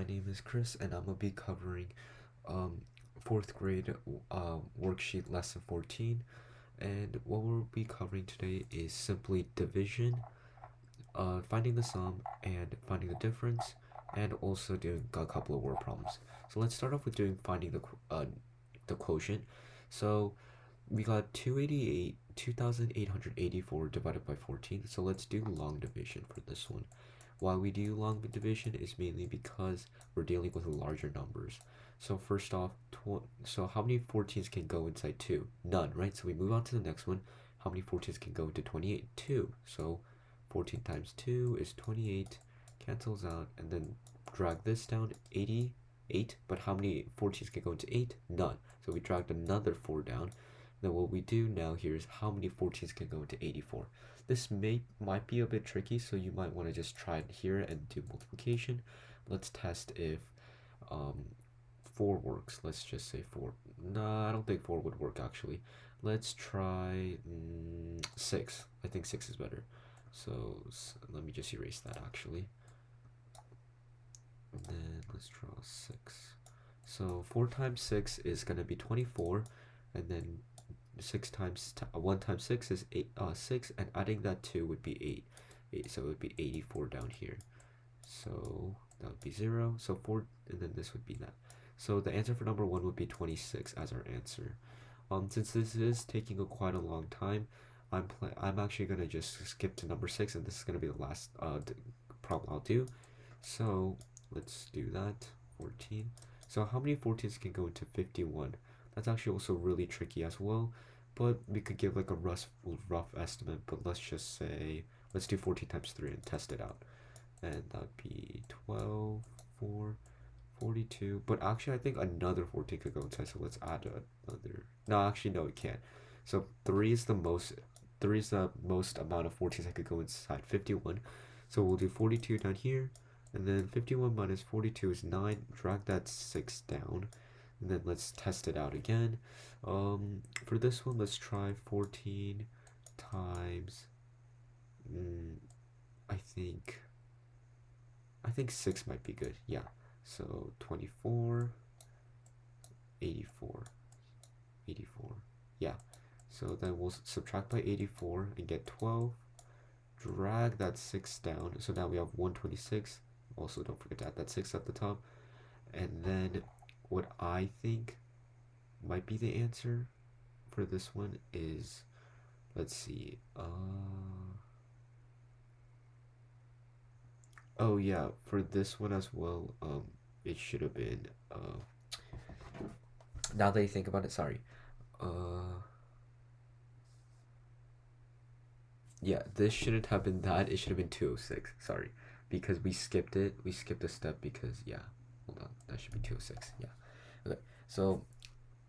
my name is Chris, and I'm gonna be covering um, fourth grade worksheet lesson 14. And what we'll be covering today is simply division, finding the sum, and finding the difference, and also doing a couple of word problems. So let's start off with doing finding the quotient. So we got 2,884 divided by 14. So let's do long division for this one. Why we do long division is mainly because we're dealing with larger numbers. So first off, so how many 14s can go inside 2? None, right? So we move on to the next one. How many 14s can go into 28? 2. So 14 times 2 is 28, cancels out, and then drag this down, 88. But how many 14s can go into 8? None. So we dragged another 4 down. Then what we do now here is how many 14s can go into 84. This might be a bit tricky, so you might want to just try it here and do multiplication. Let's test if 4 works. Let's just say 4. Nah, I don't think 4 would work actually. Let's try 6. I think 6 is better. So let me just erase that actually. And then let's draw 6. So 4 times 6 is going to be 24, and then 1 times 6 is 6, and adding that 2 would be 8. So it would be 84 down here. So that would be 0. So 4, and then this would be that. So the answer for number 1 would be 26 as our answer. Since this is taking quite a long time, I'm actually gonna just skip to number 6, and this is gonna be the last problem I'll do. So let's do that. 14. So how many 14s can go into 51? That's actually also really tricky as well, but we could give like a rough estimate. But let's just say, let's do 14 times 3 and test it out, and that'd be 12, 4, 42. But actually I think another 14 could go inside, so let's add another. No, actually no, it can't. So 3 is the most amount of 14s that could go inside 51. So we'll do 42 down here, and then 51 minus 42 is 9. Drag that 6 down, and then let's test it out again. For this one, let's try 14 times I think 6 might be good. Yeah. So 24, 84. Yeah. So then we'll subtract by 84 and get 12. Drag that 6 down. So now we have 126. Also, don't forget to add that 6 at the top. And then what I think might be the answer for this one is, let's see. Oh yeah, for this one as well, it should have been, now that you think about it, sorry. Yeah, this shouldn't have been that. It should have been 206. Sorry, because we skipped it. We skipped a step because, yeah. Hold on, that should be 206. Yeah. Okay. So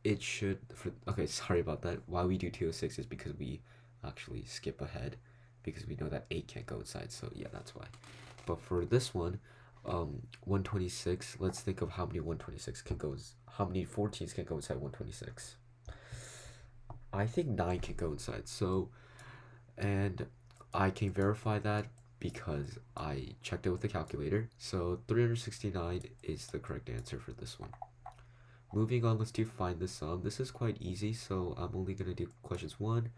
it should okay, sorry about that. Why we do 206 is because we actually skip ahead because we know that 8 can't go inside. So yeah, that's why. But for this one, 126. Let's think of how many 126 can go. How many 14s can go inside 126? I think 9 can go inside. So. And I can verify that because I checked it with the calculator. So 369 is the correct answer for this one. Moving on, let's do find the sum. This is quite easy, so I'm only going to do questions 1,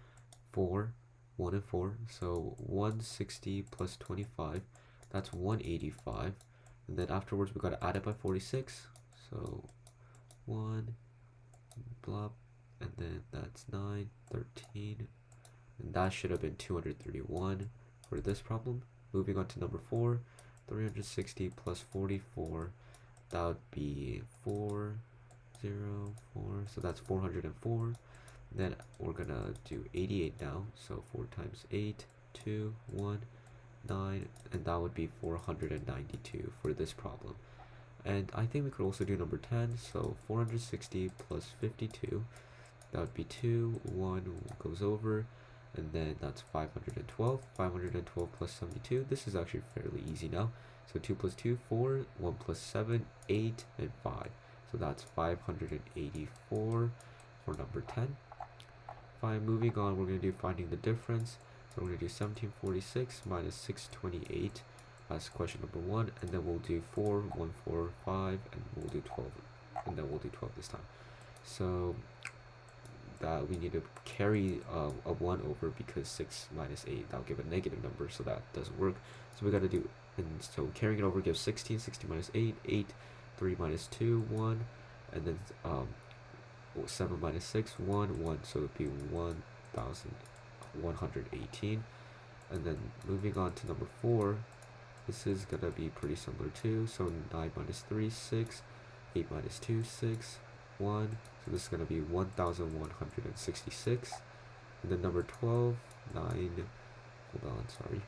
4, 1 and 4. So 160 plus 25, that's 185. And then afterwards we got to add it by 46. So 1, blah, and then that's 9, 13, and that should have been 231 for this problem. Moving on to number 4, 360 plus 44, that would be 404, so that's 404. Then we're gonna do 88 now, so 4 times 8, 2, 1, 9, and that would be 492 for this problem. And I think we could also do number 10, so 460 plus 52, that would be 2, 1 goes over, and then that's 512. 512 plus 72. This is actually fairly easy now. So 2 plus 2, 4. 1 plus 7, 8, and 5. So that's 584 for number 10. Fine, moving on, we're going to do finding the difference. So we're going to do 1746 minus 628. as question number 1, and then we'll do 4, 1, 4, 5, and we'll do 12, and then we'll do 12 this time. So that we need to carry a 1 over, because 6 minus 8, that'll give a negative number, so that doesn't work. So we got to do, and so carrying it over gives 16, 16 minus 8, 8, 3 minus 2, 1, and then 7 minus 6, 1, 1, so it'd be 1,118. And then moving on to number 4, this is going to be pretty similar too. So 9 minus 3, 6, 8 minus 2, 6, 1. So this is going to be 1,166. And then number 12, 9, hold on, sorry.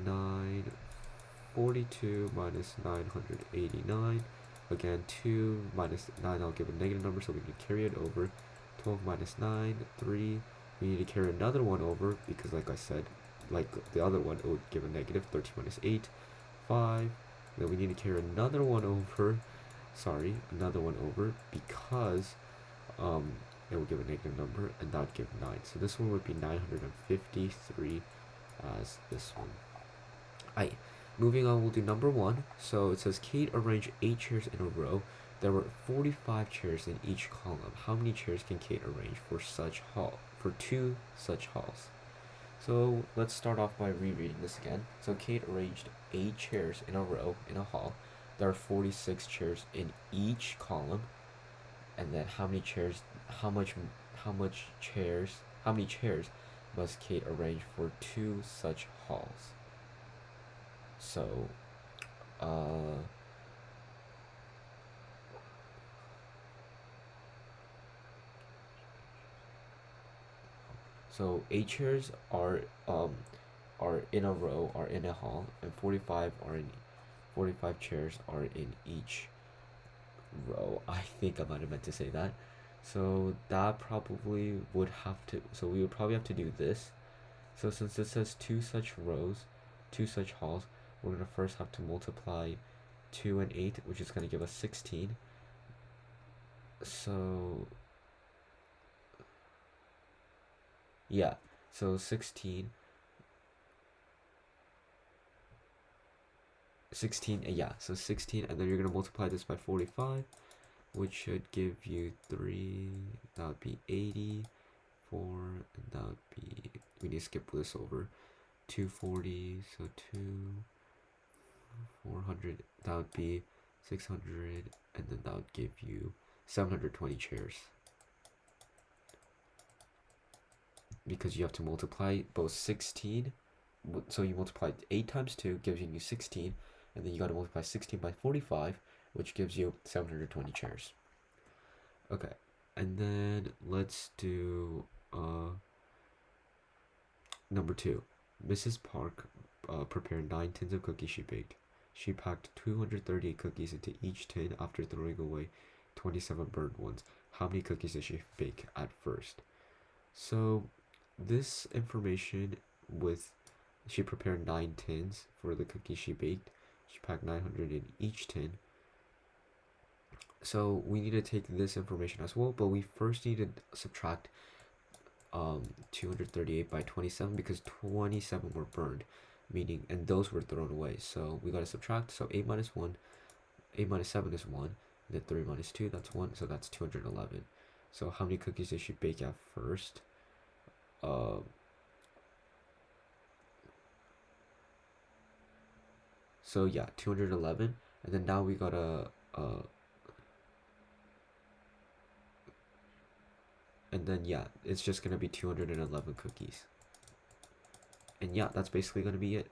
942 minus 989. Again, 2 minus 9, I'll give a negative number, so we can carry it over. 12 minus 9, 3. We need to carry another 1 over, because like I said, like the other one, it would give a negative. 13 minus 8, 5. Then we need to carry another 1 over. Sorry, another 1 over, because it will give a negative number, and that would give 9. So this one would be 953 as this one. Aight. Moving on, we'll do number 1. So it says Kate arranged 8 chairs in a row. There were 45 chairs in each column. How many chairs can Kate arrange for 2 such halls? So let's start off by rereading this again. So Kate arranged 8 chairs in a row in a hall. There are 46 chairs in each column. And then how many chairs must Kate arrange for 2 such halls? So so 8 chairs are in a row, are in a hall, and 45 chairs are in each row. I think I might have meant to say that. So that probably would have to, so we would probably have to do this. So since it says 2 such rows, 2 such halls, we're going to first have to multiply 2 and 8, which is going to give us 16. So yeah, so 16, yeah, so 16, and then you're going to multiply this by 45, which should give you 3, that would be 80, 4, and that would be, we need to skip this over, 240, so 400, that would be 600, and then that would give you 720 chairs. Because you have to multiply both 16, so you multiply 8 times 2, gives you 16, and then you got to multiply 16 by 45, which gives you 720 chairs. Okay, and then let's do number 2. Mrs. Park prepared 9 tins of cookies she baked. She packed 238 cookies into each tin after throwing away 27 burned ones. How many cookies did she bake at first? So this information with, she prepared 9 tins for the cookies she baked. She packed 900 in each tin. So we need to take this information as well, but we first need to subtract 238 by 27, because 27 were burned, meaning, and those were thrown away. So we got to subtract. So 8 minus 7 is 1. And then 3 minus 2, that's 1. So that's 211. So how many cookies did she bake at first? So yeah, 211, and then now we gotta and then yeah, it's just gonna be 211 cookies. And yeah, that's basically gonna be it.